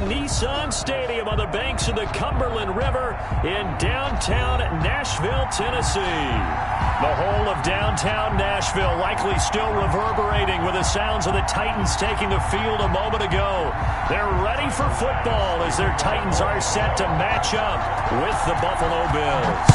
Nissan Stadium on the banks of the Cumberland River in downtown Nashville, Tennessee. The whole of downtown Nashville likely still reverberating with the sounds of the Titans taking the field a moment ago. They're ready for football as their Titans are set to match up with the Buffalo Bills.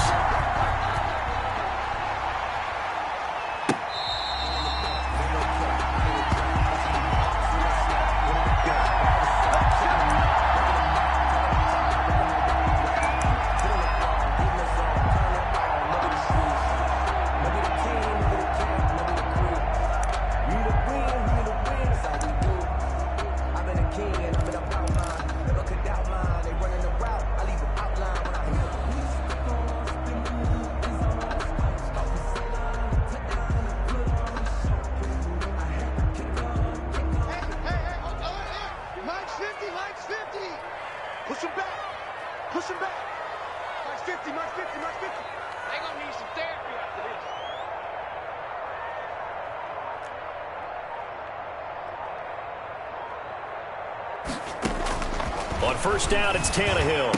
On first down, it's Tannehill.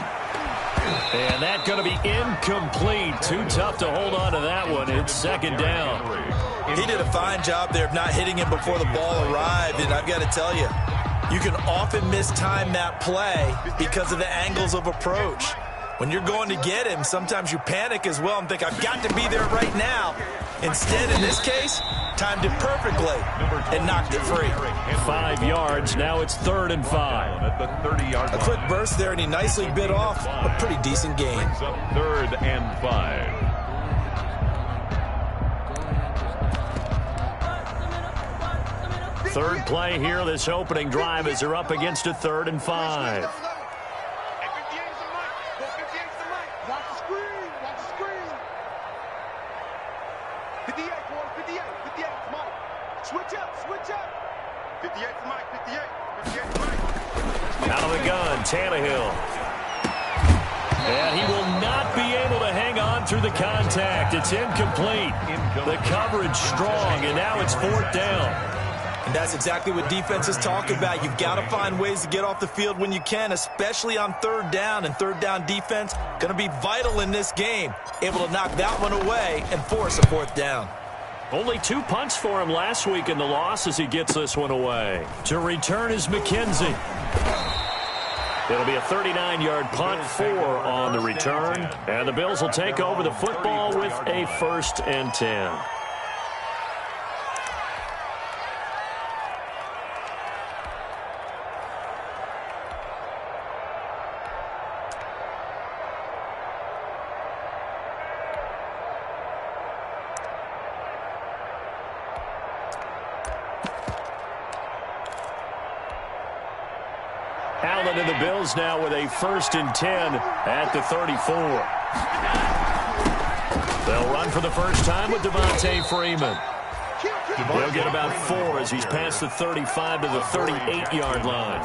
And that's going to be incomplete. Too tough to hold on to that one. It's second down. He did a fine job there of not hitting him before the ball arrived. And I've got to tell you, you can often mistime that play because of the angles of approach. When you're going to get him, sometimes you panic as well and think, I've got to be there right now. Instead, in this case, timed it perfectly and knocked it free. 5 yards. Now it's 3rd and 5. At the 30-yard line. A quick burst there, and he nicely bit off a pretty decent gain. 3rd and 5. Third play here, this opening drive, as they're up against a 3rd and 5. Out of the gun, Tannehill. And he will not be able to hang on through the contact. It's incomplete. The coverage strong, and now it's 4th down. And that's exactly what defenses talk about. You've got to find ways to get off the field when you can, especially on 3rd down. And 3rd down defense going to be vital in this game. Able to knock that one away and force a 4th down. Only 2 punts for him last week in the loss as he gets this one away. To return is McKenzie. It'll be a 39-yard punt, 4 on the return. And the Bills will take over the football with a 1st and 10. Allen and the Bills now with a 1st and 10 at the 34. They'll run for the first time with Devontae Freeman. He'll get about 4 as he's past the 35 to the 38-yard line.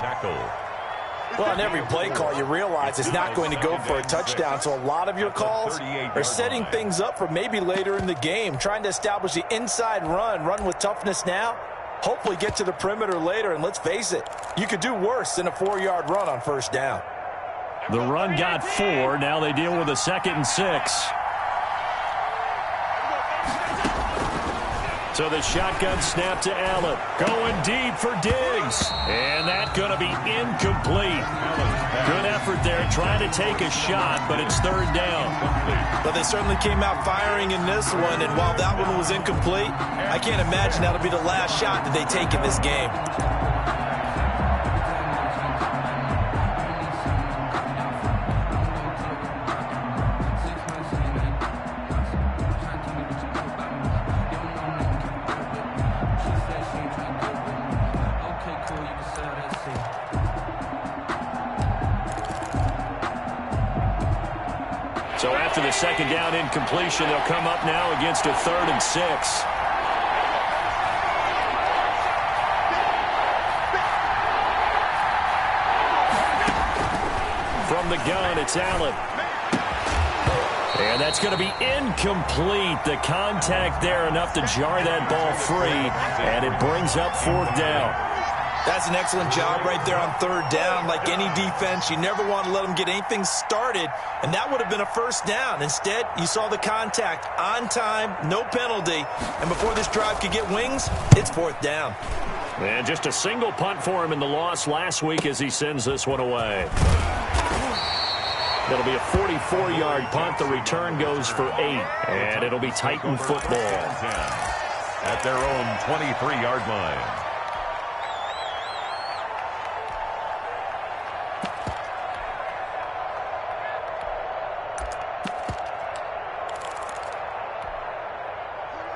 Well, on every play call, you realize it's not going to go for a touchdown, so a lot of your calls are setting things up for maybe later in the game, trying to establish the inside run with toughness now, hopefully get to the perimeter later, and let's face it, you could do worse than a 4-yard run on 1st down. The run got 4. Now they deal with a 2nd and 6. So the shotgun snap to Allen. Going deep for Diggs. And that's going to be incomplete. Good effort there trying to take a shot, but it's 3rd down. But they certainly came out firing in this one, and while that one was incomplete, I can't imagine that'll be the last shot that they take in this game. So after the 2nd down incompletion, they'll come up now against a 3rd and 6. From the gun, it's Allen. And that's going to be incomplete. The contact there enough to jar that ball free, and it brings up 4th down. That's an excellent job right there on third down. Like any defense, you never want to let them get anything started, and that would have been a first down. Instead, you saw the contact on time, no penalty, and before this drive could get wings, it's fourth down. And just a single punt for him in the loss last week as he sends this one away. It'll be a 44-yard punt. The return goes for 8, and it'll be Titan football. At their own 23-yard line.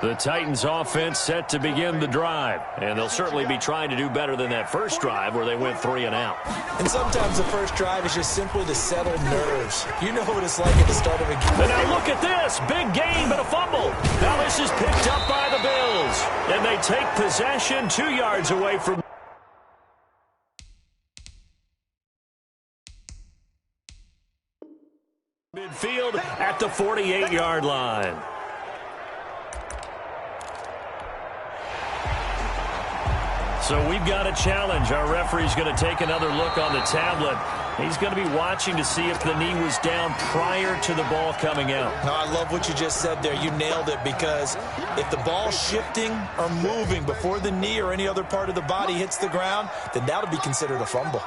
The Titans offense set to begin the drive, and they'll certainly be trying to do better than that first drive where they went 3 and out. And sometimes the first drive is just simply to settle nerves. You know what it's like at the start of a game. And now look at this. Big gain, but a fumble. Now this is picked up by the Bills, and they take possession 2 yards away from midfield at the 48-yard line. So we've got a challenge. Our referee's going to take another look on the tablet. He's going to be watching to see if the knee was down prior to the ball coming out. No, I love what you just said there. You nailed it, because if the ball's shifting or moving before the knee or any other part of the body hits the ground, then that'll be considered a fumble.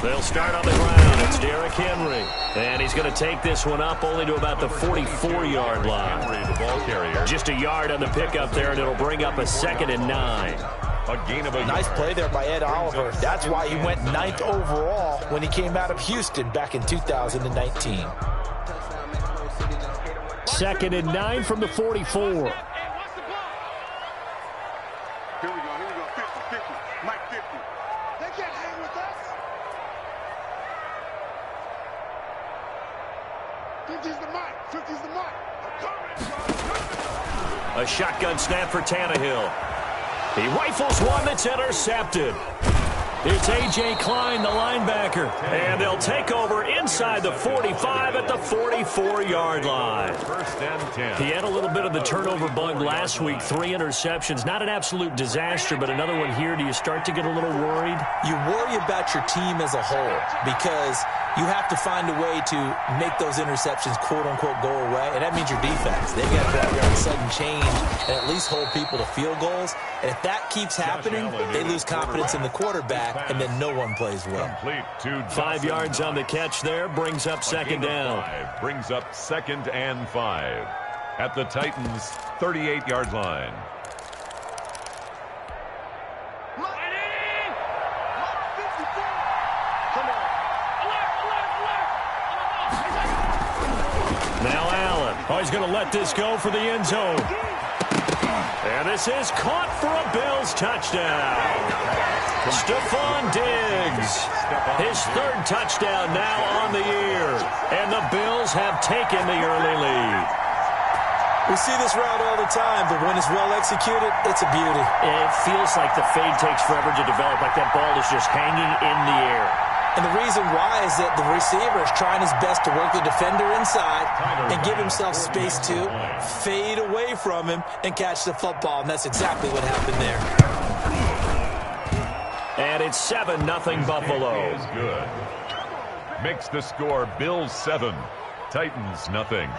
They'll start on the ground. It's Derrick Henry. And he's going to take this one up only to about the 44-yard line. Henry, the ball carrier. Just a yard on the pickup there, and it'll bring up a 2nd and 9. A gain of a Nice yard. play there by Ed Oliver. That's why he went 9th overall when he came out of Houston back in 2019. 2nd and 9 from the 44. Here we go. 50-50. Mike 50. They can't hang with us. 50's the mic. 50's the mic. A shotgun snap for Tannehill. He rifles one that's intercepted. It's A.J. Klein, the linebacker. And they'll take over inside the 45 at the 44-yard line. 1st and 10. He had a little bit of the turnover bug last week. 3 interceptions. Not an absolute disaster, but another one here. Do you start to get a little worried? You worry about your team as a whole, because you have to find a way to make those interceptions, quote-unquote, go away, and that means your defense. They've got to go out there on sudden change and at least hold people to field goals. And if that keeps happening, they lose confidence in the quarterback, and then no one plays well. Complete to 5 yards on the catch there. Brings up 2nd down. 5 brings up 2nd and 5 at the Titans' 38-yard line. Now Allen. Oh, he's going to let this go for the end zone. And this is caught for a Bills touchdown. Stephon Diggs. His 3rd touchdown now on the year. And the Bills have taken the early lead. We see this route all the time, but when it's well executed, it's a beauty. It feels like the fade takes forever to develop, like that ball is just hanging in the air. And the reason why is that the receiver is trying his best to work the defender inside and give himself space to fade away from him and catch the football, and that's exactly what happened there. And it's 7-0 Buffalo. Is good. Makes the score Bills 7, Titans nothing.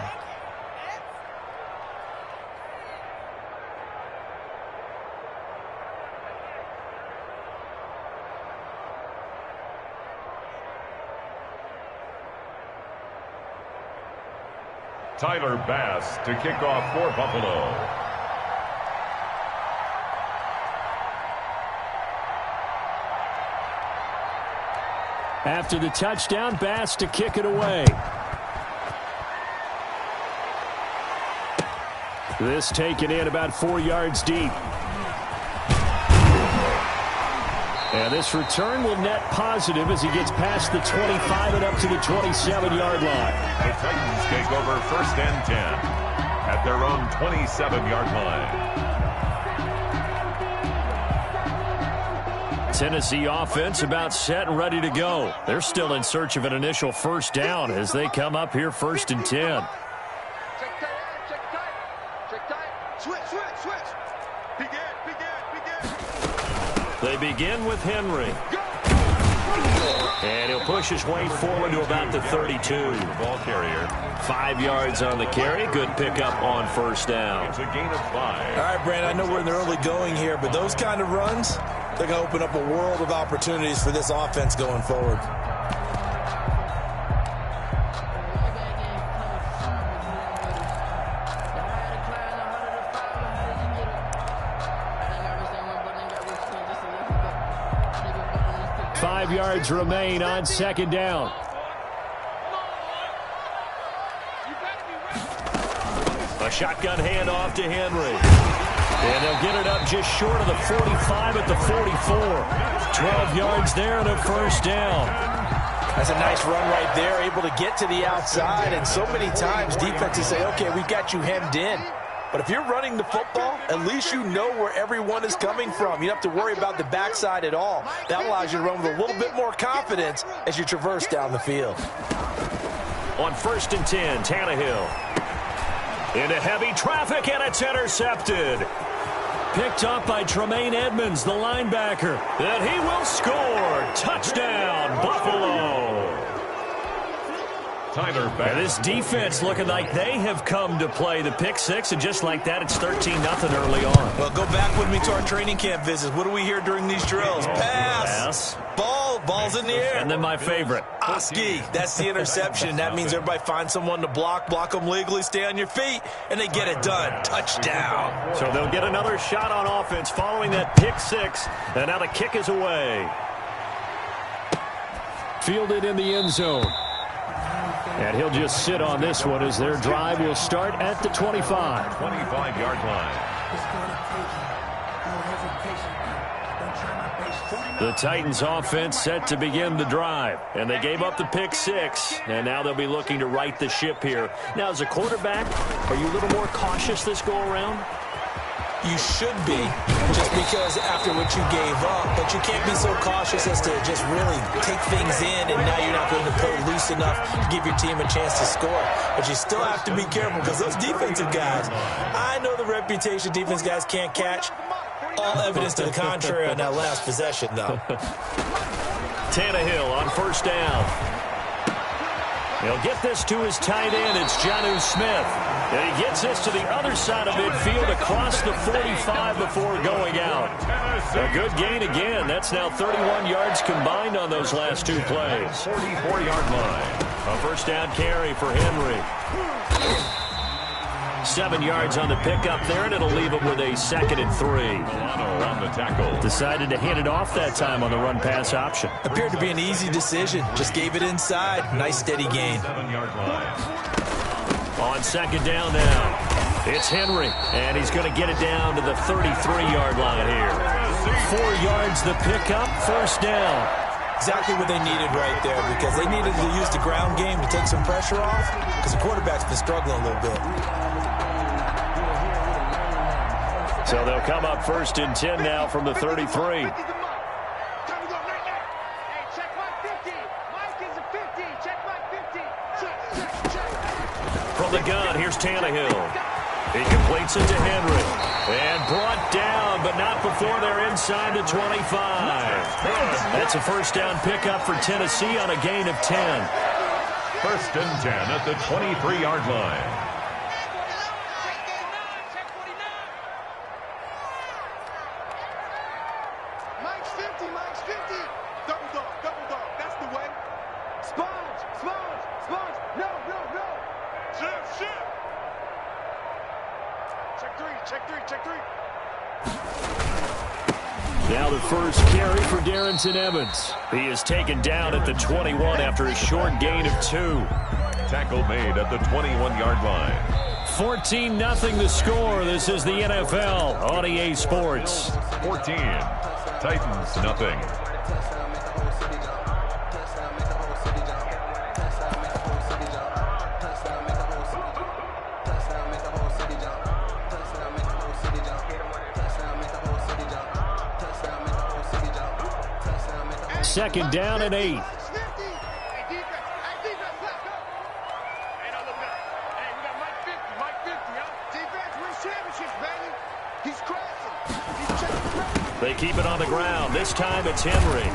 Tyler Bass to kick off for Buffalo. After the touchdown, Bass to kick it away. This taken in about 4 yards deep. And this return will net positive as he gets past the 25 and up to the 27-yard line. The Titans take over 1st and 10 at their own 27-yard line. Tennessee offense about set and ready to go. They're still in search of an initial first down as they come up here 1st and 10. They begin with Henry. And he'll push his way forward to about the 32. Ball carrier. 5 yards on the carry. Good pickup on first down. It's a gain of 5. All right, Brandon, I know we're in the early going here, but those kind of runs, they're going to open up a world of opportunities for this offense going forward. Yards remain on second down. A shotgun handoff to Henry. And they'll get it up just short of the 45 at the 44. 12 yards there and a first down. That's a nice run right there, able to get to the outside. And so many times defenses say, okay, we've got you hemmed in. But if you're running the football, at least you know where everyone is coming from. You don't have to worry about the backside at all. That allows you to run with a little bit more confidence as you traverse down the field. On 1st and 10, Tannehill. Into heavy traffic, and it's intercepted. Picked up by Tremaine Edmonds, the linebacker. And he will score. Touchdown, Buffalo. And this defense looking like they have come to play the pick six, and just like that, it's 13-0 early on. Well, go back with me to our training camp visits. What do we hear during these drills? Pass. Ball's in the air. And then my favorite. Oski. That's the interception. That means everybody finds someone to block them legally, stay on your feet, and they get it done. Touchdown. So they'll get another shot on offense following that pick six, and now the kick is away. Fielded in the end zone. And he'll just sit on this one as their drive will start at the 25. 25-yard line. The Titans offense set to begin the drive. And they gave up the pick six. And now they'll be looking to right the ship here. Now, as a quarterback, are you a little more cautious this go around? You should be, just because after what you gave up, but you can't be so cautious as to just really take things in, and now you're not going to play loose enough to give your team a chance to score. But you still have to be careful, because those defensive guys, I know the reputation defense guys can't catch. All evidence to the contrary on that last possession, though. Tannehill on first down. He'll get this to his tight end. It's Jonnu Smith. And he gets this to the other side of midfield across the 45 before going out. A good gain again. That's now 31 yards combined on those last two plays. 44-yard line. A first down carry for Henry. 7 yards on the pickup there, and it'll leave him with a 2nd and 3. Milano on the tackle. Decided to hand it off that time on the run-pass option. Appeared to be an easy decision. Just gave it inside. Nice steady gain. 7-yard line. On second down now, it's Henry, and he's going to get it down to the 33-yard line here. 4 yards the pickup, first down. Exactly what they needed right there, because they needed to use the ground game to take some pressure off, because the quarterback's been struggling a little bit. So they'll come up 1st and 10 now from the 33. From the gun, here's Tannehill. He completes it to Henry. And brought down, but not before they're inside the 25. That's a first down pickup for Tennessee on a gain of 10. 1st and 10 at the 23-yard line. Now the first carry for Darrington Evans. He is taken down at the 21 after a short gain of 2. Tackle made at the 21-yard line. 14-0 the score. This is the NFL on EA Sports. 14. Titans, nothing. Second down and 8. They keep it on the ground. This time it's Henry.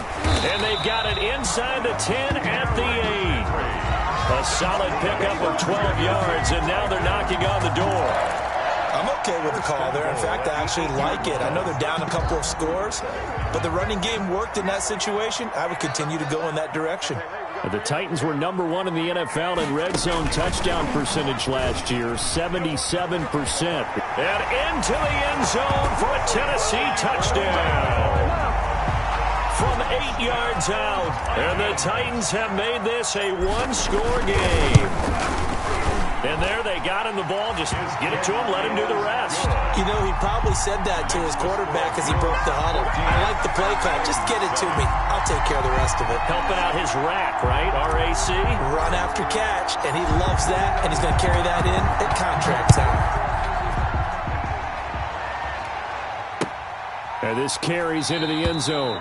And they've got it inside the 10 at the 8. A solid pickup of 12 yards, and now they're knocking on the door. I'm okay with the call there. In fact, I actually like it. I know they're down a couple of scores, but the running game worked in that situation. I would continue to go in that direction. The Titans were number 1 in the NFL in red zone touchdown percentage last year, 77%. And into the end zone for a Tennessee touchdown. From 8 yards out. And the Titans have made this a one-score game. And there they got him the ball. Just get it to him, let him do the rest. You know, he probably said that to his quarterback as he broke the huddle. I like the play call. Just get it to me. I'll take care of the rest of it. Helping out his rack, right? R-A-C? Run after catch, and he loves that, and he's going to carry that in at contract time. And this carries into the end zone.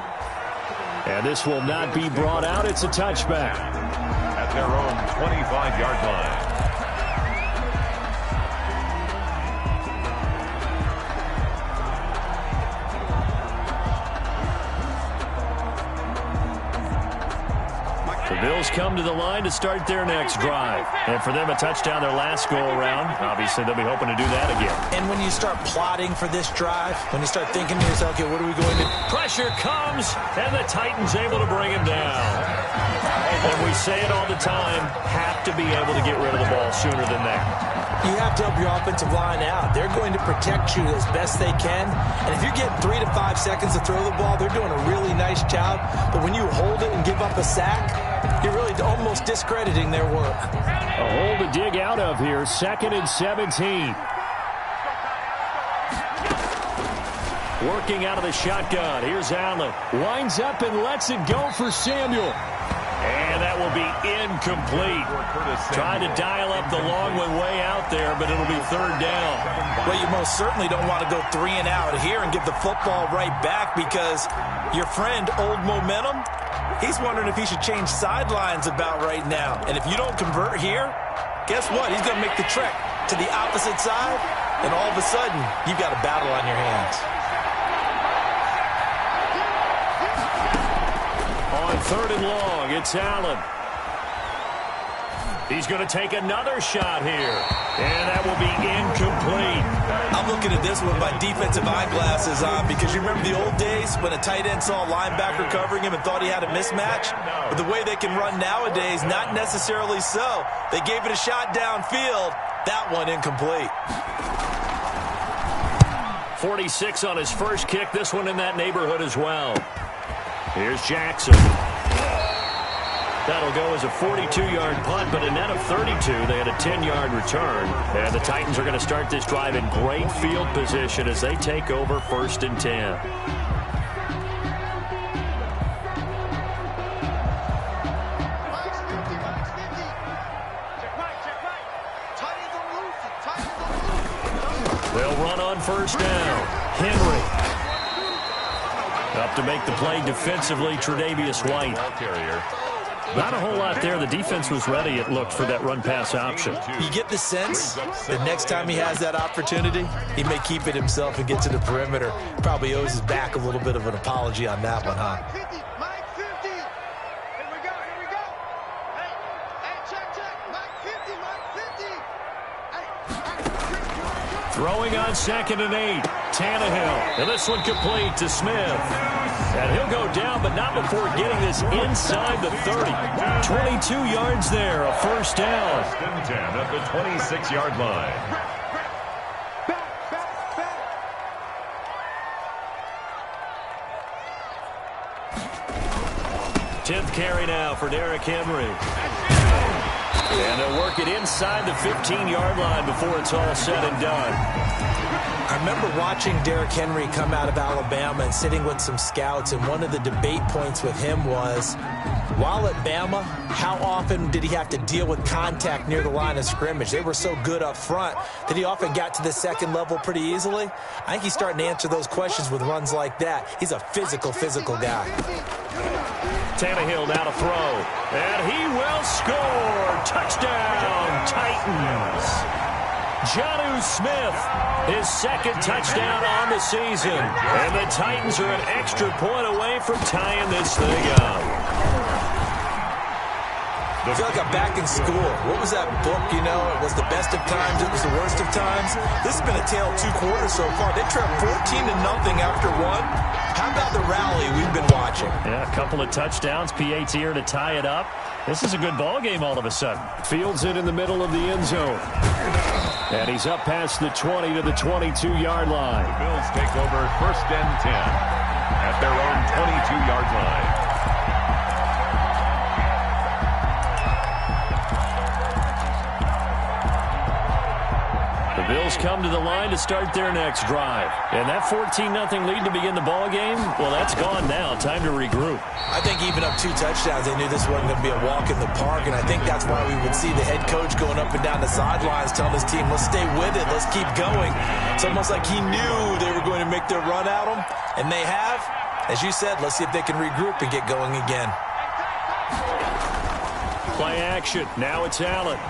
And this will not be brought out. It's a touchback. At their own 25-yard line. The Bills come to the line to start their next drive. And for them, a touchdown their last go-around. Obviously, they'll be hoping to do that again. And when you start plotting for this drive, when you start thinking to yourself, okay, what are we going to do? Pressure comes, and the Titans able to bring him down. And we say it all the time, have to be able to get rid of the ball sooner than that. You have to help your offensive line out. They're going to protect you as best they can. And if you're getting 3 to 5 seconds to throw the ball, they're doing a really nice job. But when you hold it and give up a sack, you're really almost discrediting their work. A hole to dig out of here. 2nd and 17. Working out of the shotgun. Here's Allen. Winds up and lets it go for Samuel. And that will be incomplete. Trying to dial up the long one way out there, but it'll be 3rd down. Well, you most certainly don't want to go 3 and out here and give the football right back because your friend, Old Momentum, he's wondering if he should change sidelines about right now. And if you don't convert here, guess what? He's going to make the trek to the opposite side, and all of a sudden, you've got a battle on your hands. On 3rd and long, it's Allen. He's going to take another shot here. And that will be incomplete. I'm looking at this with my defensive eyeglasses on because you remember the old days when a tight end saw a linebacker covering him and thought he had a mismatch? But the way they can run nowadays, not necessarily so. They gave it a shot downfield. That one incomplete. 46 on his first kick. This one in that neighborhood as well. Here's Jackson. That'll go as a 42-yard punt, but a net of 32. They had a 10-yard return. And the Titans are going to start this drive in great field position as they take over 1st and 10. They'll run on 1st down. Henry. Up to make the play defensively, Tre'Davious White. Not a whole lot there. The defense was ready, it looked, for that run-pass option. You get the sense that next time he has that opportunity, he may keep it himself and get to the perimeter. Probably owes his back a little bit of an apology on that one, huh? Throwing on 2nd and 8. Tannehill. And this one complete to Smith. And he'll go down, but not before getting this inside the 30. 22 yards there, a 1st down. 1st and 10 at the 26-yard line. Tenth carry now for Derrick Henry. And they'll work it inside the 15-yard line before it's all said and done. I remember watching Derrick Henry come out of Alabama and sitting with some scouts, and one of the debate points with him was, while at Bama, how often did he have to deal with contact near the line of scrimmage? They were so good up front that he often got to the 2nd level pretty easily. I think he's starting to answer those questions with runs like that. He's a physical guy. Tannehill now to throw, and he will score. Touchdown, Titans. Jonnu Smith, his second touchdown on the season. And the Titans are an extra point away from tying this thing up. I feel like I'm back in school. What was that book, you know? It was the best of times, it was the worst of times. This has been a tale of two quarters so far. They trailed 14-0 after one. How about the rally we've been watching? Yeah, a couple of touchdowns. PAT here to tie it up. This is a good ball game all of a sudden. Fields it in the middle of the end zone. And he's up past the 20 to the 22-yard line. The Bills take over 1st and 10 at their own 22-yard line. The Bills come to the line to start their next drive. And that 14-0 lead to begin the ball game, well, that's gone now. Time to regroup. I think even up 2 touchdowns, they knew this wasn't going to be a walk in the park, and I think that's why we would see the head coach going up and down the sidelines telling his team, let's stay with it, let's keep going. It's almost like he knew they were going to make their run at him, and they have. As you said, let's see if they can regroup and get going again. Play action. Now it's Allen.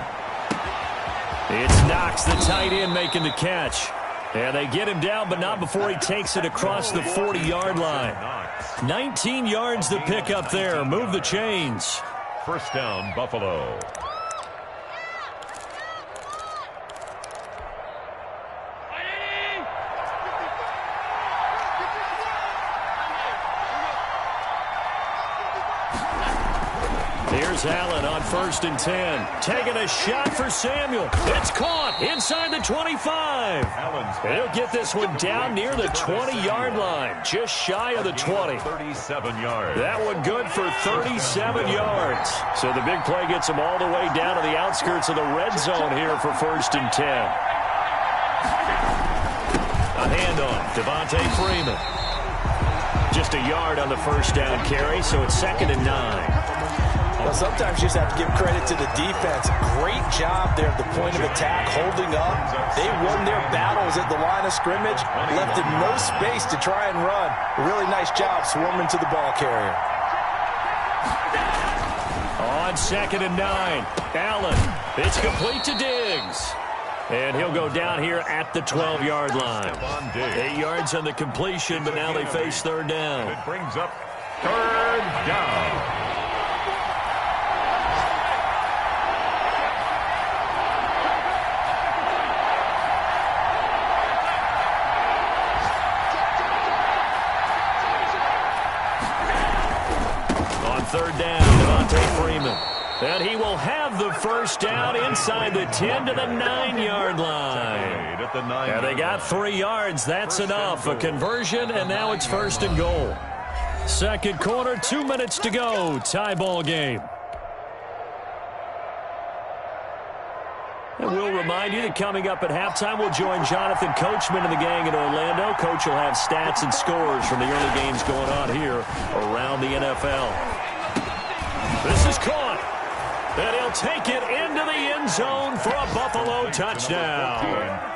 It's Knox, the tight end, making the catch. And they get him down, but not before he takes it across the 40-yard line. 19 yards to pick up there. Move the chains. 1st down, Buffalo. Here's Allen on 1st and 10. Taking a shot for Samuel. It's caught inside the 25. He'll get this one down near the 20-yard line. Just shy of the 20. 37 yards. That one good for 37 yards. So the big play gets him all the way down to the outskirts of the red zone here for 1st and 10. A handoff. Devontae Freeman. Just a yard on the 1st down carry, so it's 2nd and 9. Well, sometimes you just have to give credit to the defense. Great job there at the point of attack, holding up. They won their battles at the line of scrimmage, left them no space to try and run. A really nice job swarming to the ball carrier. On 2nd and 9, Allen. It's complete to Diggs. And he'll go down here at the 12-yard line. 8 yards on the completion, but now they face 3rd down. It brings up 3rd down. On 3rd down, Devontae Freeman. And he will have the 1st down inside the 10 to the 9-yard line. And they got 3 yards. That's enough. A conversion, and now it's 1st and goal. 2nd quarter, 2 minutes to go. Tie ball game. And we'll remind you that coming up at halftime, we'll join Jonathan Coachman and the gang in Orlando. Coach will have stats and scores from the early games going on here around the NFL. This is caught. And he'll take it into the end zone for a Buffalo touchdown.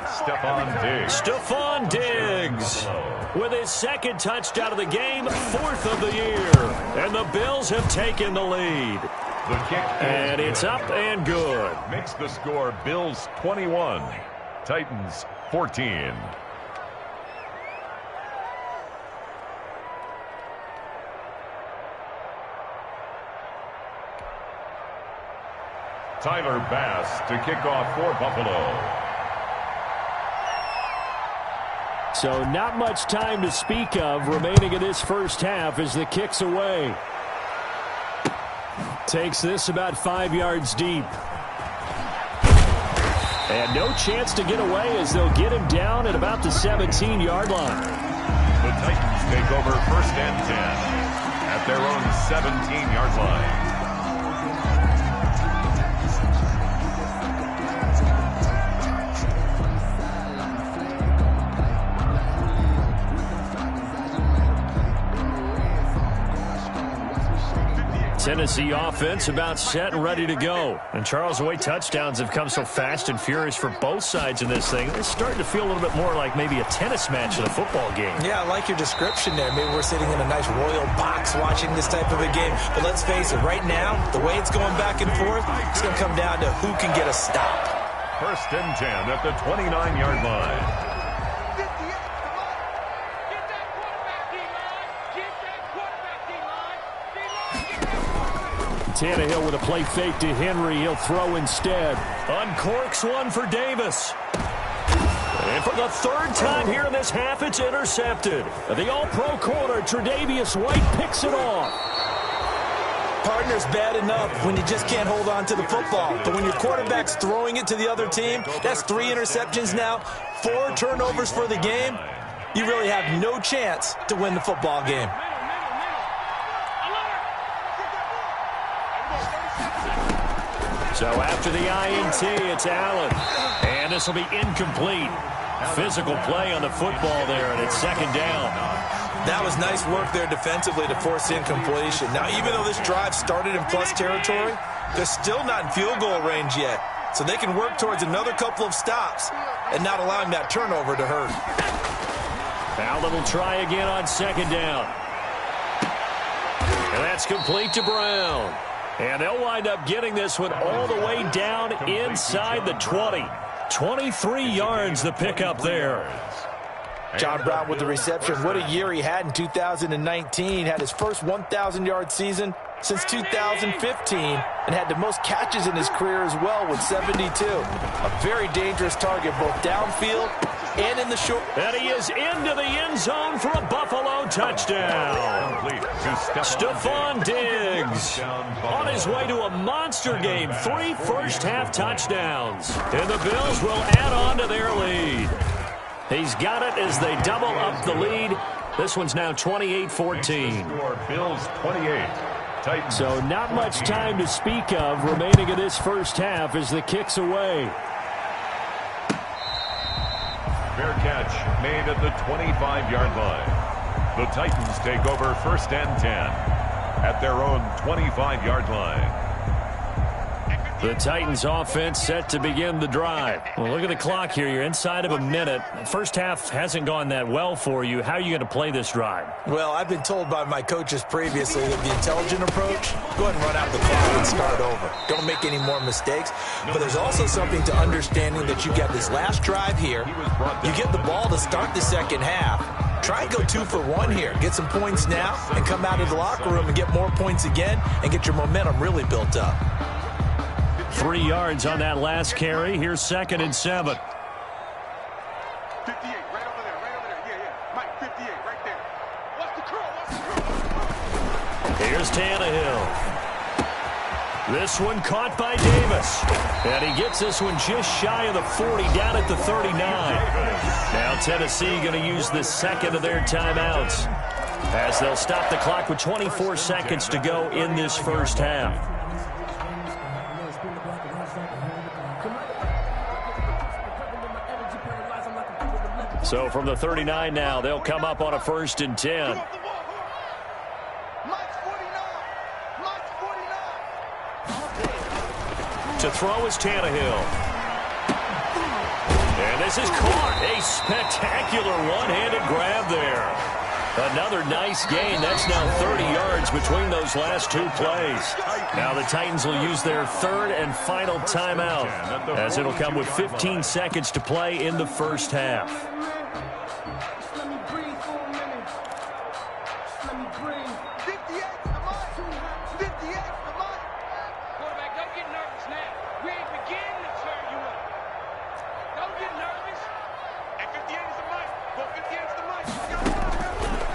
Stephon Diggs with his 2nd touchdown of the game, 4th of the year. And the Bills have taken the lead. The kick and it's up and good. Makes the score Bills 21, Titans 14. Tyler Bass to kick off for Buffalo. So not much time to speak of remaining in this 1st half as the kick's away. Takes this about 5 yards deep. And no chance to get away as they'll get him down at about the 17-yard line. The Titans take over 1st and 10 at their own 17-yard line. Tennessee offense about set and ready to go. And Charles, the way touchdowns have come so fast and furious for both sides in this thing, it's starting to feel a little bit more like maybe a tennis match in a football game. Yeah, I like your description there. Maybe we're sitting in a nice royal box watching this type of a game. But let's face it, right now, the way it's going back and forth, it's going to come down to who can get a stop. First and 10 at the 29-yard line. Tannehill with a play fake to Henry. He'll throw instead. Uncorks one for Davis. And for the third time here in this half, it's intercepted. The all-pro corner, Tre'Davious White, picks it off. Partner's bad enough when you just can't hold on to the football. But when your quarterback's throwing it to the other team, that's 3 interceptions now, 4 turnovers for the game. You really have no chance to win the football game. So after the INT, it's Allen. And this will be incomplete. Physical play on the football there, and it's second down. That was nice work there defensively to force incompletion. Now, even though this drive started in plus territory, they're still not in field goal range yet. So they can work towards another couple of stops and not allowing that turnover to hurt. Allen will try again on second down. And that's complete to Brown. And they'll wind up getting this one all the way down inside the 20. 23 yards the pickup there. John Brown with the reception. What a year he had in 2019. Had his first 1,000-yard season since 2015 and had the most catches in his career as well with 72. A very dangerous target both downfield and in the short. And he is into the end zone for a Buffalo touchdown. Stephon Diggs on his way to a monster game. 3 first-half touchdowns. And the Bills will add on to their lead. He's got it as they double up the lead. This one's now 28-14. Bills 28. Titans. So not much time to speak of remaining in this first half as the kick's away. Fair catch made at the 25-yard line. The Titans take over first and 10 at their own 25-yard line. The Titans offense set to begin the drive. Well, look at the clock here. You're inside of a minute. First half hasn't gone that well for you. How are you going to play this drive? Well, I've been told by my coaches previously that the intelligent approach, go ahead and run out the clock and start over. Don't make any more mistakes. But there's also something to understanding that you got this last drive here. You get the ball to start the second half. Try and go 2 for 1 here. Get some points now and come out of the locker room and get more points again and get your momentum really built up. 3 yards on that last carry. Here's second and 7. 58, right over there, Yeah. Mike, 58, right there. What's the curl? Here's Tannehill. This one caught by Davis. And he gets this one just shy of the 40, down at the 39. Now Tennessee going to use the second of their timeouts as they'll stop the clock with 24 seconds to go in this first half. So from the 39 now, they'll come up on a first and 10. To throw is Tannehill. And this is caught. A spectacular one-handed grab there. Another nice gain. That's now 30 yards between those last 2 plays. Now the Titans will use their third and final timeout as it'll come with 15 seconds to play in the first half.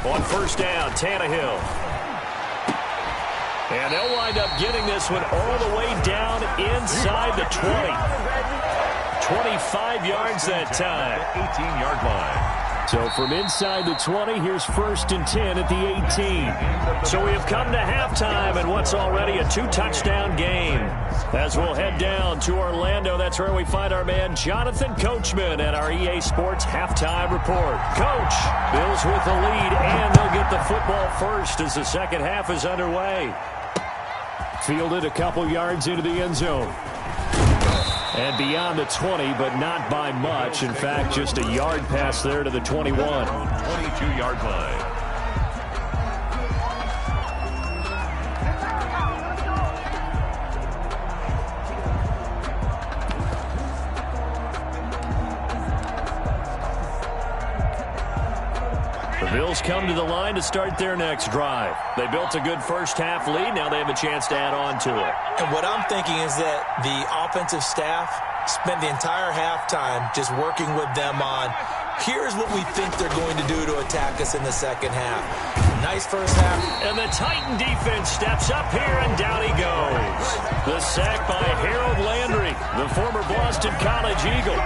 On first down, Tannehill. And they'll wind up getting this one all the way down inside the 20. 25 yards that time. 18-yard line. So from inside the 20, here's first and 10 at the 18. So we have come to halftime in what's already a 2-touchdown game. As we'll head down to Orlando, that's where we find our man Jonathan Coachman at our EA Sports Halftime Report. Coach, Bills with the lead, and they'll get the football first as the second half is underway. Fielded a couple yards into the end zone. And beyond the 20, but not by much. In fact, just a yard pass there to the 21. 22-yard line. The Bills come to the line to start their next drive. They built a good first-half lead. Now they have a chance to add on to it. And what I'm thinking is that the offensive staff spent the entire halftime just working with them on, here's what we think they're going to do to attack us in the second half. Nice first half. And the Titan defense steps up here, and down he goes. The sack by Harold Landry, the former Boston College Eagle.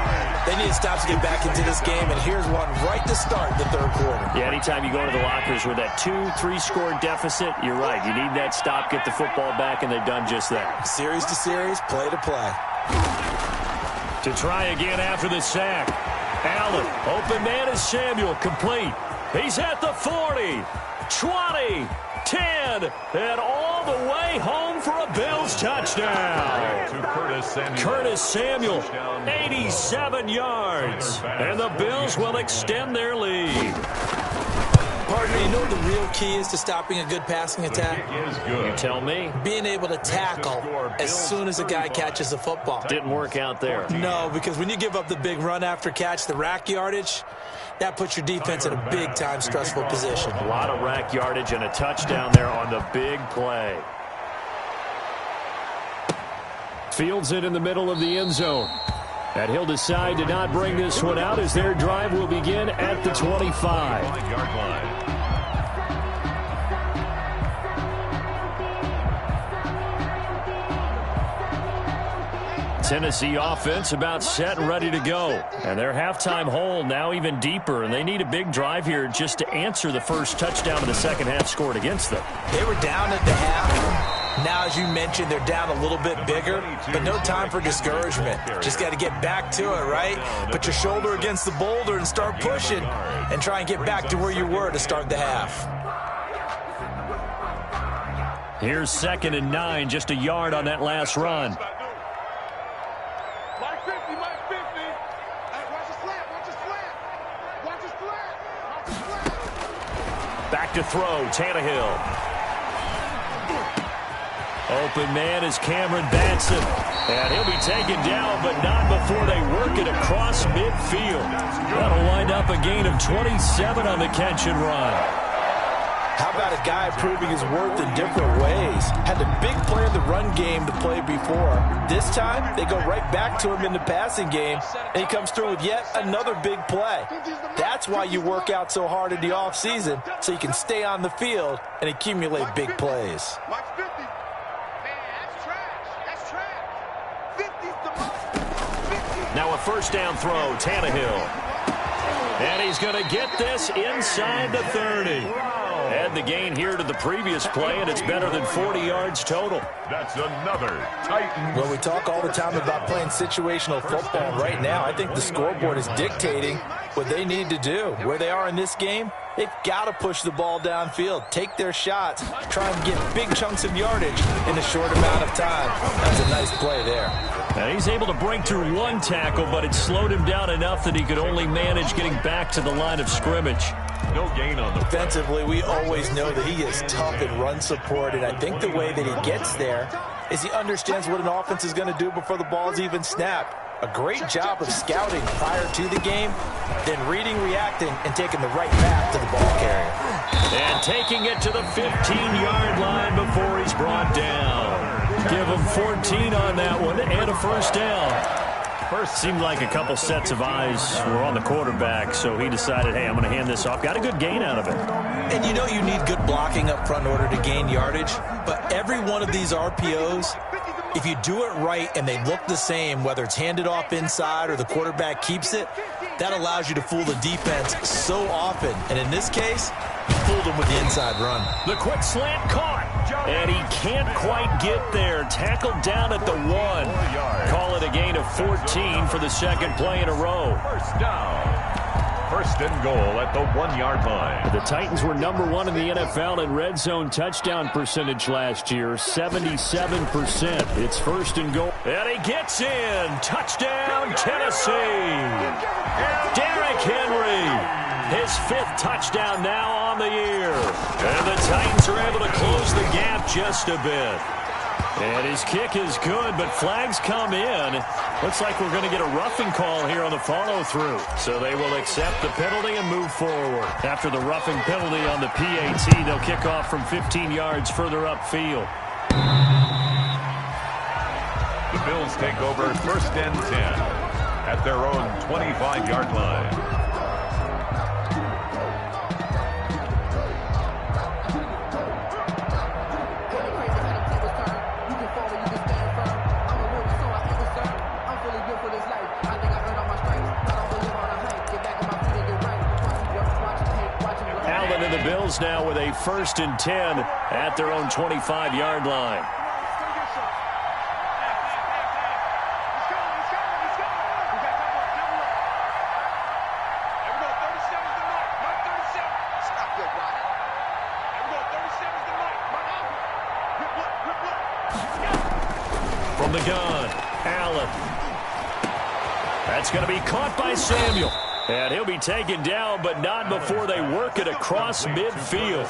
They need to stop to get back into this game, and here's one right to start the third quarter. Yeah, anytime you go to the lockers with that 2-3 score deficit, you're right. You need that stop, get the football back, and they've done just that. Series to series, play to play. To try again after the sack. Allen, open man is Samuel, complete. He's at the 40, 20, 10, and all the way home for a Bills touchdown. Curtis Samuel, 87 yards. And the Bills will extend their lead. Partner, you know what the real key is to stopping a good passing attack? You tell me. Being able to tackle as soon as a guy catches the football. Didn't work out there. No, because when you give up the big run after catch, the rack yardage, that puts your defense in a big-time stressful position. A lot of rack yardage and a touchdown there on the big play. Fields it in the middle of the end zone. And he'll decide to not bring this one out as their drive will begin at the 25-yard line. Tennessee offense about set and ready to go. And their halftime hole now even deeper, and they need a big drive here just to answer the first touchdown of the second half scored against them. They were down at the half. Now, as you mentioned, they're down a little bit bigger, but no time for discouragement. Just got to get back to it, right? Put your shoulder against the boulder and start pushing and try and get back to where you were to start the half. Here's 2nd and 9, just a yard on that last run. Back to throw, Tannehill. Open man is Cameron Batson. And he'll be taken down, but not before they work it across midfield. That'll wind up a gain of 27 on the catch and run. How about a guy proving his worth in different ways? Had the big play in the run game to play before. This time, they go right back to him in the passing game, and he comes through with yet another big play. That's why you work out so hard in the offseason, so you can stay on the field and accumulate big plays. Now a first down throw, Tannehill. And he's going to get this inside the 30. Add the gain here to the previous play, and it's better than 40 yards total. That's another Titan. Well, we talk all the time about playing situational football. Right now, I think the scoreboard is dictating what they need to do. Where they are in this game, they've got to push the ball downfield, take their shots, try and get big chunks of yardage in a short amount of time. That's a nice play there. And he's able to break through one tackle, but it slowed him down enough that he could only manage getting back to the line of scrimmage. No gain on the defensively. We always know that he is tough in run support, and I think the way that he gets there is he understands what an offense is going to do before the ball's even snapped. A great job of scouting prior to the game, then reading, reacting, and taking the right path to the ball carrier. And taking it to the 15-yard line before he's brought down. Give him 14 on that one and a first down. First seemed like a couple sets of eyes were on the quarterback, so he decided, hey, I'm going to hand this off. Got a good gain out of it. And you know you need good blocking up front in order to gain yardage, but every one of these RPOs, if you do it right and they look the same, whether it's handed off inside or the quarterback keeps it, that allows you to fool the defense so often. And in this case, you fooled them with the inside run. The quick slant caught, and he can't quite get there. Tackled down at the 1. Call it a gain of 14 for the second play in a row. First down. First and goal at the 1-yard line. The Titans were number 1 in the NFL in red zone touchdown percentage last year, 77%. It's first and goal. And he gets in. Touchdown, Tennessee. Derrick Henry. His 5th touchdown now on the year. And the Titans are able to close the gap just a bit. And his kick is good, but flags come in. Looks like we're going to get a roughing call here on the follow-through. So they will accept the penalty and move forward. After the roughing penalty on the PAT, they'll kick off from 15 yards further upfield. The Bills take over first and 10 at their own 25-yard line. Allen and the Bills now with a first and 10 at their own 25-yard line. From the gun, Allen. That's going to be caught by Samuel. And he'll be taken down, but not before they work it across midfield.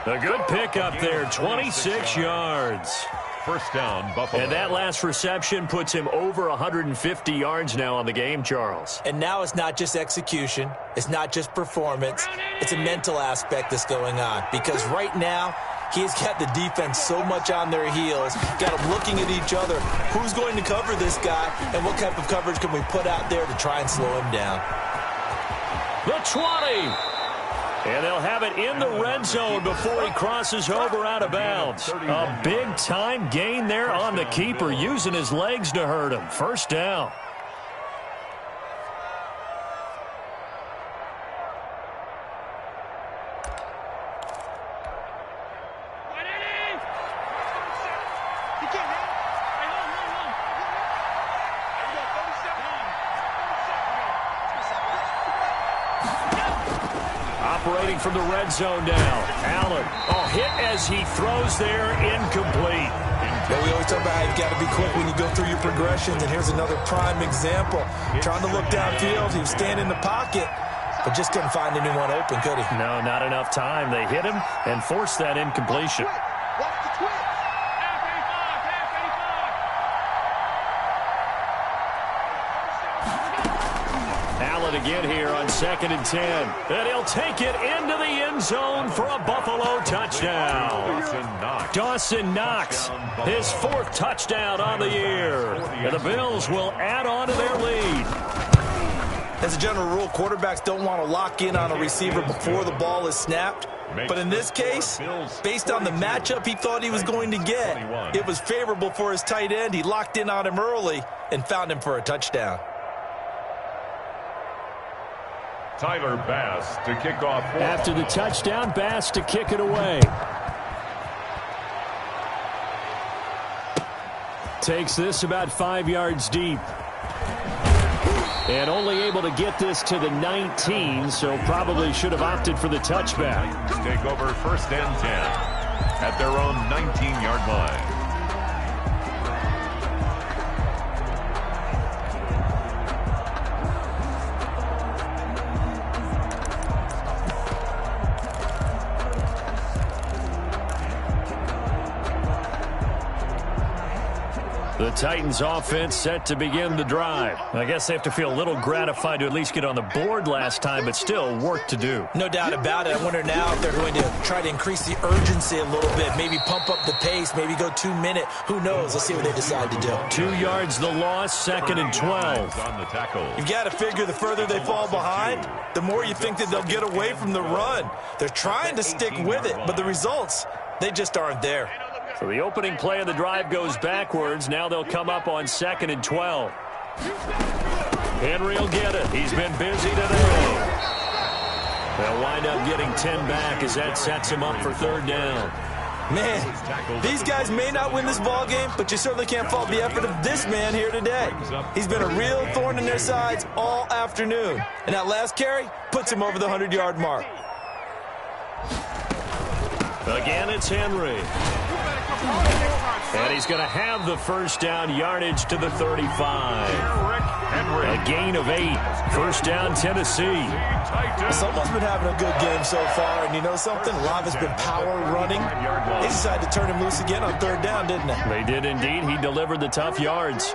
A good pickup there, 26 yards. First down, Buffalo. And that last reception puts him over 150 yards now on the game, Charles. And now it's not just execution. It's not just performance. It's a mental aspect that's going on. Because right now, he's got the defense so much on their heels, got them looking at each other. Who's going to cover this guy, and what type of coverage can we put out there to try and slow him down? The 20. And they'll have it in the red zone before he crosses over out of bounds. A big-time gain there on the keeper, using his legs to hurt him. First down. Operating from the red zone now. Allen, hit as he throws there, incomplete. Yeah, we always talk about how you've got to be quick when you go through your progressions, and here's another prime example. Trying to look downfield, he was standing in the pocket, but just couldn't find anyone open, could he? No, not enough time. They hit him and forced that incompletion. Watch the twitch. Allen again here on 2nd and 10. And he'll take it into the end zone for a Buffalo touchdown. Dawson Knox, his 4th touchdown on the year. And the Bills will add on to their lead. As a general rule, quarterbacks don't want to lock in on a receiver before the ball is snapped. But in this case, based on the matchup he thought he was going to get, it was favorable for his tight end. He locked in on him early and found him for a touchdown. Tyler Bass to kick off. After the touchdown, Bass to kick it away. Takes this about 5 yards deep. And only able to get this to the 19, so probably should have opted for the touchback. Take over first and 10 at their own 19-yard line. The Titans offense set to begin the drive. I guess they have to feel a little gratified to at least get on the board last time, but still work to do. No doubt about it. I wonder now if they're going to try to increase the urgency a little bit, maybe pump up the pace, maybe go 2-minute. Who knows? Let's see what they decide to do. 2 yards the loss, 2nd and 12. On the tackle. You've got to figure the further they fall behind, the more you think that they'll get away from the run. They're trying to stick with it, but the results, they just aren't there. So the opening play of the drive goes backwards. Now they'll come up on 2nd and 12. Henry will get it. He's been busy today. They'll wind up getting 10 back as that sets him up for 3rd down. Man, these guys may not win this ball game, but you certainly can't fault the effort of this man here today. He's been a real thorn in their sides all afternoon. And that last carry puts him over the 100-yard mark. Again, it's Henry. And he's going to have the first down, yardage to the 35. A gain of 8. First down, Tennessee. Someone's been having a good game so far, and you know something? Love has been power running. They decided to turn him loose again on third down, didn't they? They did indeed. He delivered the tough yards.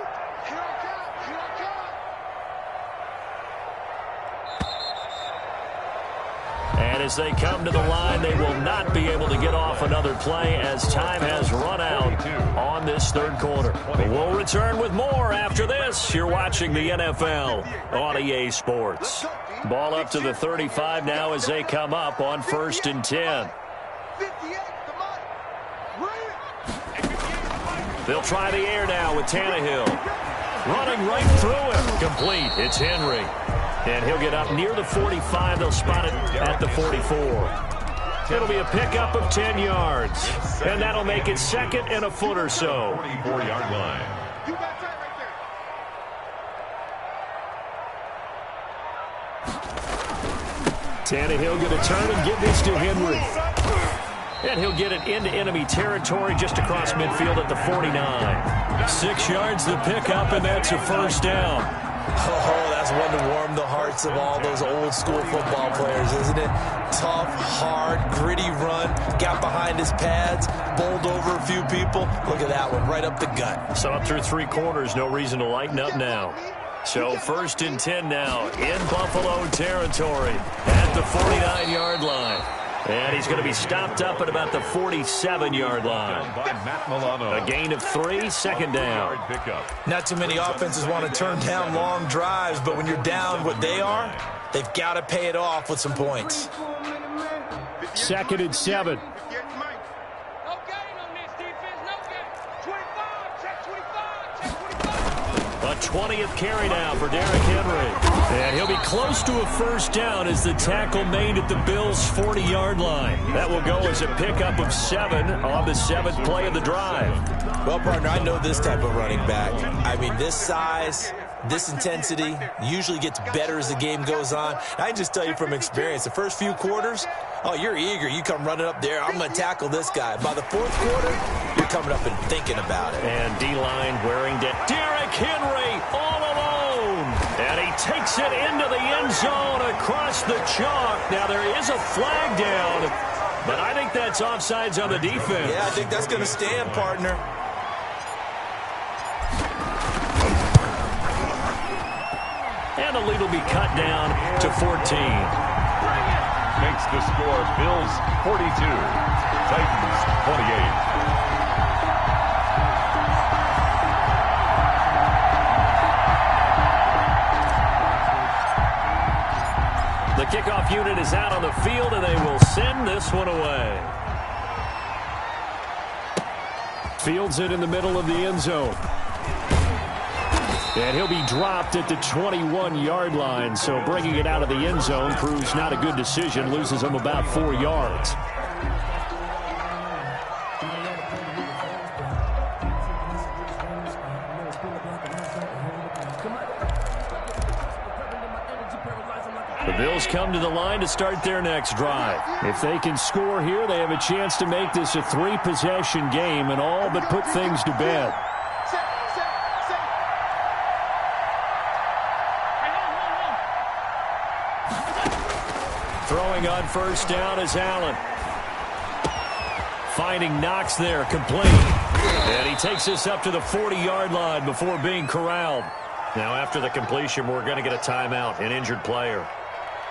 And as they come to the line, they will not be able to get off another play as time has run out on this third quarter. But we'll return with more after this. You're watching the NFL on EA Sports. Ball up to the 35 now as they come up on 1st and 10. They'll try the air now with Tannehill. Running right through him. Complete. It's Henry. And he'll get up near the 45. They'll spot it at the 44. It'll be a pickup of 10 yards. And that'll make it 2nd and a foot or so. 44-yard line. Tannehill going to turn and give this to Henry. And he'll get it into enemy territory just across midfield at the 49. 6 yards the pickup, and that's a first down. Oh, that's one to warm the hearts of all those old school football players, isn't it? Tough, hard, gritty run, got behind his pads, bowled over a few people. Look at that one, right up the gut. So up through 3 quarters, no reason to lighten up now. So 1st and 10 now in Buffalo territory at the 49-yard line. And he's going to be stopped up at about the 47-yard line. A gain of 3, 2nd down. Not too many offenses want to turn down long drives, but when you're down what they are, they've got to pay it off with some points. 2nd and 7. A 20th carry now for Derrick Henry. And he'll be close to a first down as the tackle made at the Bills' 40-yard line. That will go as a pickup of 7 on the 7th play of the drive. Well, partner, I know this type of running back. I mean, this size, this intensity usually gets better as the game goes on. I can just tell you from experience, the first few quarters, oh, you're eager. You come running up there, I'm going to tackle this guy. By the 4th quarter, you're coming up and thinking about it. And D-line wearing down. Derrick Henry all alone. And he takes it into the end zone across the chalk. Now, there is a flag down, but I think that's offsides on the defense. Yeah, I think that's going to stand, partner. And the lead will be cut down to 14. Makes the score Bills 42, Titans 28. The kickoff unit is out on the field, and they will send this one away. Fields it in the middle of the end zone. And he'll be dropped at the 21-yard line, so bringing it out of the end zone proves not a good decision, loses him about 4 yards. The Bills come to the line to start their next drive. If they can score here, they have a chance to make this a 3-possession game and all but put things to bed. Throwing on first down is Allen. Finding Knox there, complete. And he takes this up to the 40-yard line before being corralled. Now after the completion, we're going to get a timeout, an injured player.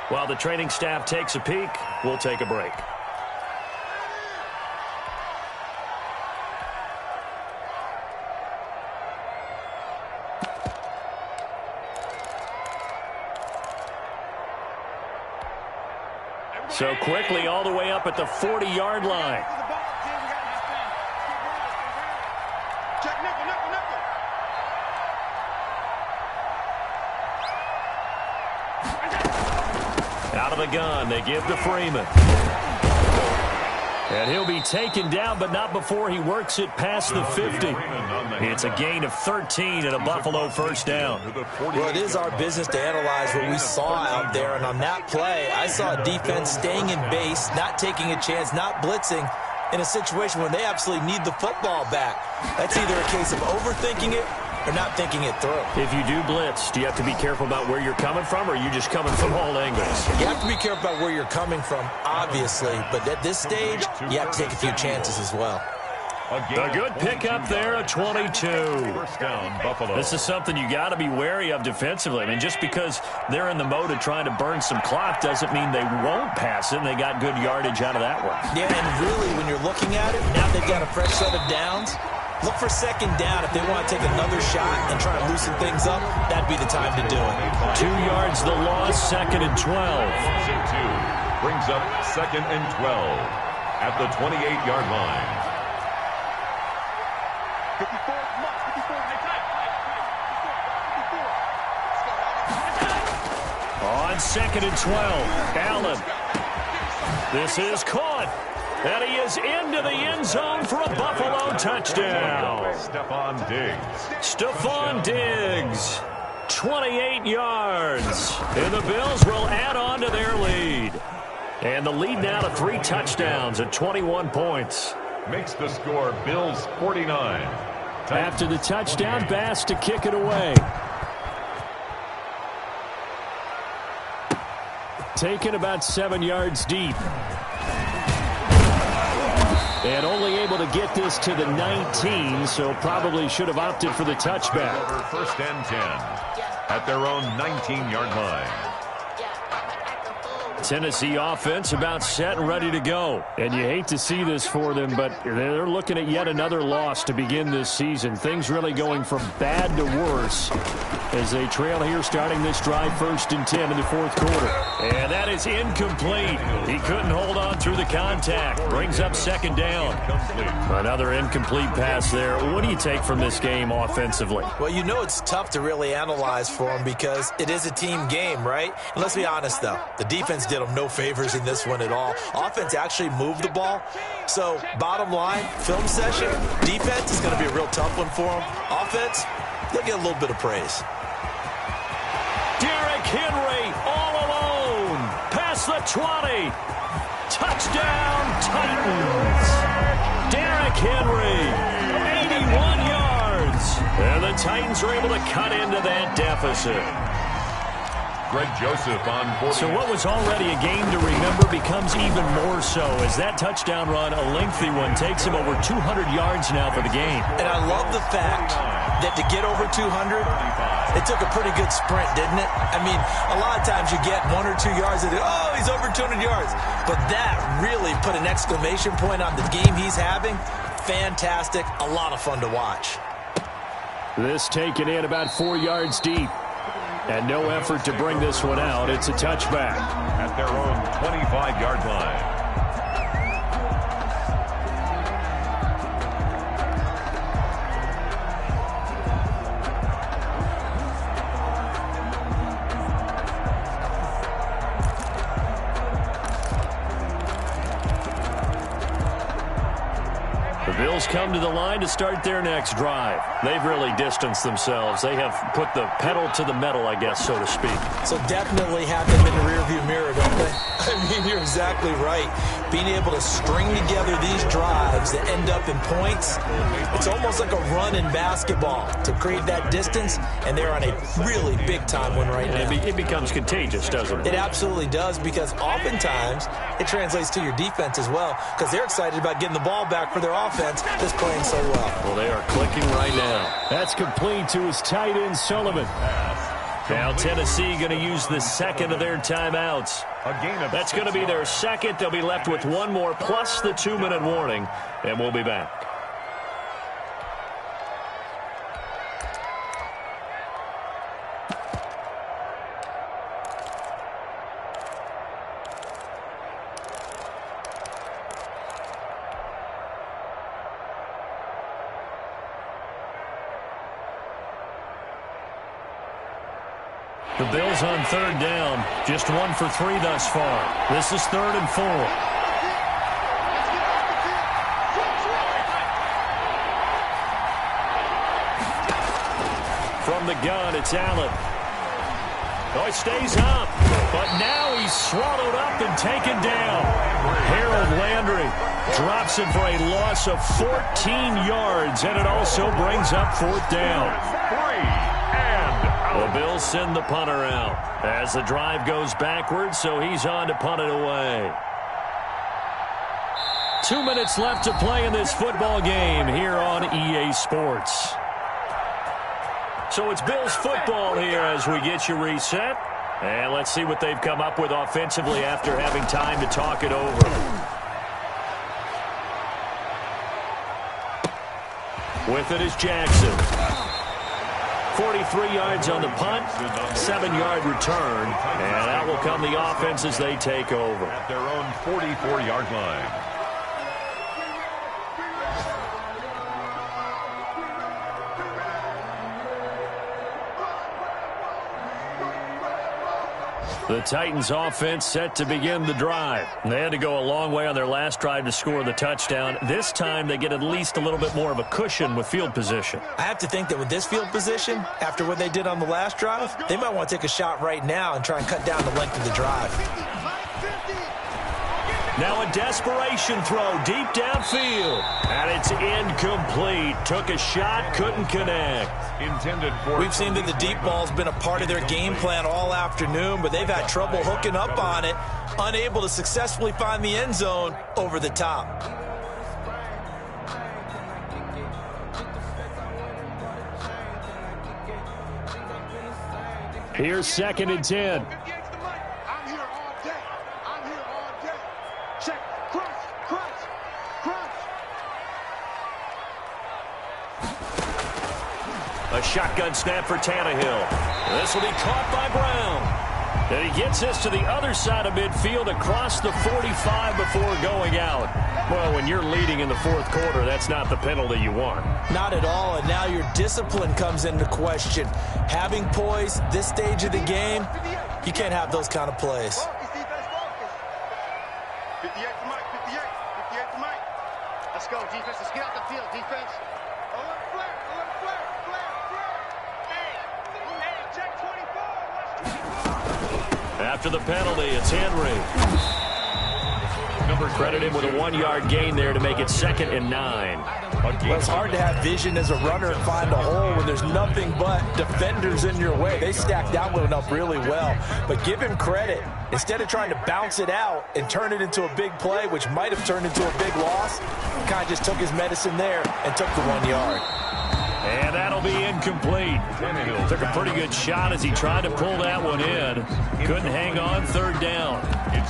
While the training staff takes a peek, we'll take a break. So quickly all the way up at the 40-yard line. Out of the gun, they give to Freeman. And he'll be taken down, but not before he works it past the 50. It's a gain of 13 and a Buffalo first down. Well, it is our business to analyze what we saw out there. And on that play, I saw a defense staying in base, not taking a chance, not blitzing, in a situation where they absolutely need the football back. That's either a case of overthinking it or not thinking it through. If you do blitz, do you have to be careful about where you're coming from, or are you just coming from all angles? You have to be careful about where you're coming from, obviously, but at this stage, you have to take a few chances as well. A good pickup there, a 22. First down, Buffalo. This is something you got to be wary of defensively. I mean, just because they're in the mode of trying to burn some clock doesn't mean they won't pass it, and they got good yardage out of that one. Yeah, and really, when you're looking at it, now they've got a fresh set of downs. Look for second down. If they want to take another shot and try to loosen things up, that'd be the time to do it. 2 yards the loss, 2nd and 12. 2 brings up 2nd and 12 at the 28-yard line. 54, Mark, 54. On 2nd and 12, Allen. This is caught. And he is into the end zone for a Buffalo touchdown. Stephon Diggs, 28 yards. And the Bills will add on to their lead. And the lead now to 3 touchdowns at 21 points. Makes the score Bills 49. After the touchdown, Bass to kick it away. Taken about 7 yards deep. And only able to get this to the 19, so probably should have opted for the touchback. Over 1st and 10 at their own 19-yard line. Tennessee offense about set and ready to go. And you hate to see this for them, but they're looking at yet another loss to begin this season. Things really going from bad to worse as they trail here starting this drive 1st and 10 in the 4th quarter. And that is incomplete. He couldn't hold on through the contact. Brings up 2nd down. Another incomplete pass there. What do you take from this game offensively? Well, you know it's tough to really analyze for them because it is a team game, right? And let's be honest, though. The defense did them no favors in this one at all. Offense actually moved the ball. So, bottom line, film session, defense is going to be a real tough one for them. Offense, they'll get a little bit of praise. Derrick Henry all alone. Past the 20. Touchdown, Titans. Derrick Henry, 81 yards. And the Titans are able to cut into that deficit. Greg Joseph on 40. So what was already a game to remember becomes even more so as that touchdown run, a lengthy one, takes him over 200 yards now for the game. And I love the fact that to get over 200, it took a pretty good sprint, didn't it? I mean, a lot of times you get 1 or 2 yards and oh, he's over 200 yards. But that really put an exclamation point on the game he's having. Fantastic. A lot of fun to watch. This taken in about 4 yards deep. And no effort to bring this one out. It's a touchback. At their own 25-yard line. The Bills come to the line to start their next drive. They've really distanced themselves. They have put the pedal to the metal, I guess, so to speak. So definitely have them in the rearview mirror, don't they? I mean, you're exactly right. Being able to string together these drives that end up in points, it's almost like a run in basketball to create that distance, and they're on a really big-time one right now. It becomes contagious, doesn't it? It absolutely does, because oftentimes it translates to your defense as well, because they're excited about getting the ball back for their offense that's playing so well. Well, they are clicking right now. That's complete to his tight end, Sullivan. Now Tennessee going to use the second of their timeouts. That's going to be their second. They'll be left with one more plus the 2-minute warning, and we'll be back. The Bills on 3rd down. Just 1 for 3 thus far. This is 3rd and 4. From the gun, it's Allen. Oh, he stays up, but now he's swallowed up and taken down. Harold Landry Drops it for a loss of 14 yards, and it also brings up fourth down. 3 and out. The Bills send the punter out as the drive goes backwards, so he's on to punt it away. 2 minutes left to play in this football game here on EA Sports. So it's Bills football here as we get you reset. And let's see what they've come up with offensively after having time to talk it over. With it is Jackson. 43 yards on the punt, 7-yard return, and that will come the offense as they take over. At their own 44-yard line. The Titans offense set to begin the drive. They had to go a long way on their last drive to score the touchdown. This time they get at least a little bit more of a cushion with field position. I have to think that with this field position, after what they did on the last drive, they might want to take a shot right now and try and cut down the length of the drive. Now a desperation throw deep downfield. And it's incomplete. Took a shot, couldn't connect. Intended for. We've seen that the deep ball's been a part of their game plan all afternoon, but they've had trouble hooking up on it, unable to successfully find the end zone over the top. Here's 2nd and 10. A shotgun snap for Tannehill. This will be caught by Brown. And he gets this to the other side of midfield across the 45 before going out. Well, when you're leading in the fourth quarter, that's not the penalty you want. Not at all, and now your discipline comes into question. Having poise this stage of the game, you can't have those kind of plays. 58 to Mike, 58 to Mike. Let's go, defense. Let's get out the field, defense. After the penalty, it's Henry. Credit him with a 1-yard gain there to make it 2nd and 9. Well, it's hard to have vision as a runner and find a hole when there's nothing but defenders in your way. They stacked that one up really well. But give him credit. Instead of trying to bounce it out and turn it into a big play, which might have turned into a big loss, he kind of just took his medicine there and took the 1 yard. And that'll be incomplete. Took a pretty good shot as he tried to pull that one in. Couldn't hang on, 3rd down.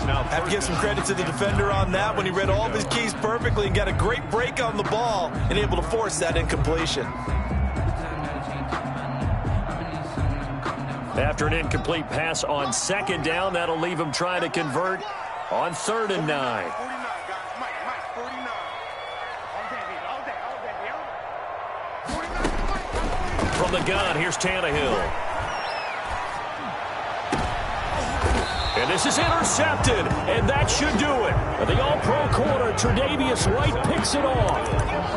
Have to give some credit to the defender on that when he read all of his keys perfectly and got a great break on the ball and able to force that incompletion. After an incomplete pass on 2nd down, that'll leave him trying to convert on 3rd and 9. From the gun, here's Tannehill. And this is intercepted, and that should do it. The all-pro corner, Tre'Davious White, picks it off.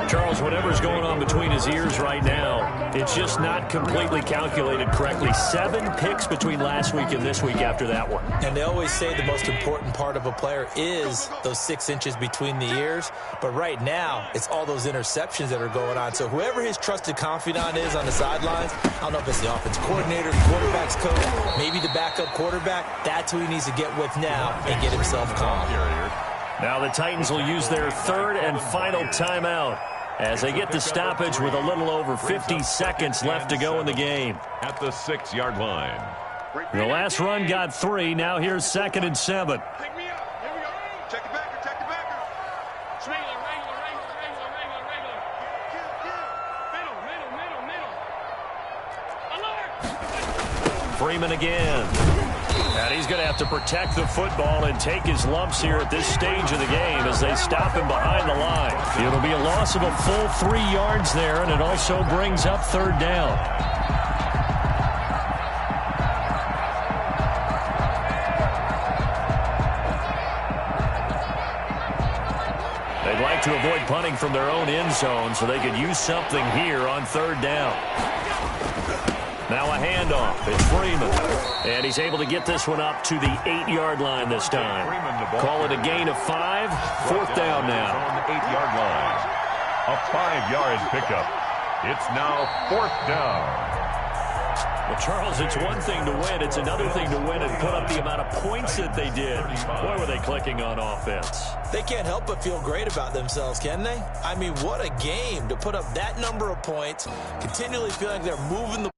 Charles, whatever's going on between his ears right now, it's just not completely calculated correctly. 7 picks between last week and this week after that one. And they always say the most important part of a player is those 6 inches between the ears. But right now, it's all those interceptions that are going on. So whoever his trusted confidant is on the sidelines, I don't know if it's the offense coordinator, the quarterback's coach, maybe the backup quarterback, that's who he needs to get with now and get himself calm. Now the Titans will use their 3rd and final timeout as they get the stoppage with a little over 50 seconds left to go in the game. At the 6-yard line. The last run got 3. Now here's 2nd and 7. Pick me up. Here we go. Check the backer. Check the backer. Regular. Middle. Alert. Freeman again. And he's going to have to protect the football and take his lumps here at this stage of the game as they stop him behind the line. It'll be a loss of a full 3 yards there, and it also brings up 3rd down. They'd like to avoid punting from their own end zone so they could use something here on 3rd down. Now a handoff. It's Freeman. And he's able to get this one up to the 8-yard line this time. Call it a gain of 5. 4th down now. On the 8-yard line. A 5-yard pickup. It's now 4th down. Well, Charles, it's one thing to win. It's another thing to win and put up the amount of points that they did. Boy, were they clicking on offense. They can't help but feel great about themselves, can they? I mean, what a game to put up that number of points, continually feeling like they're moving the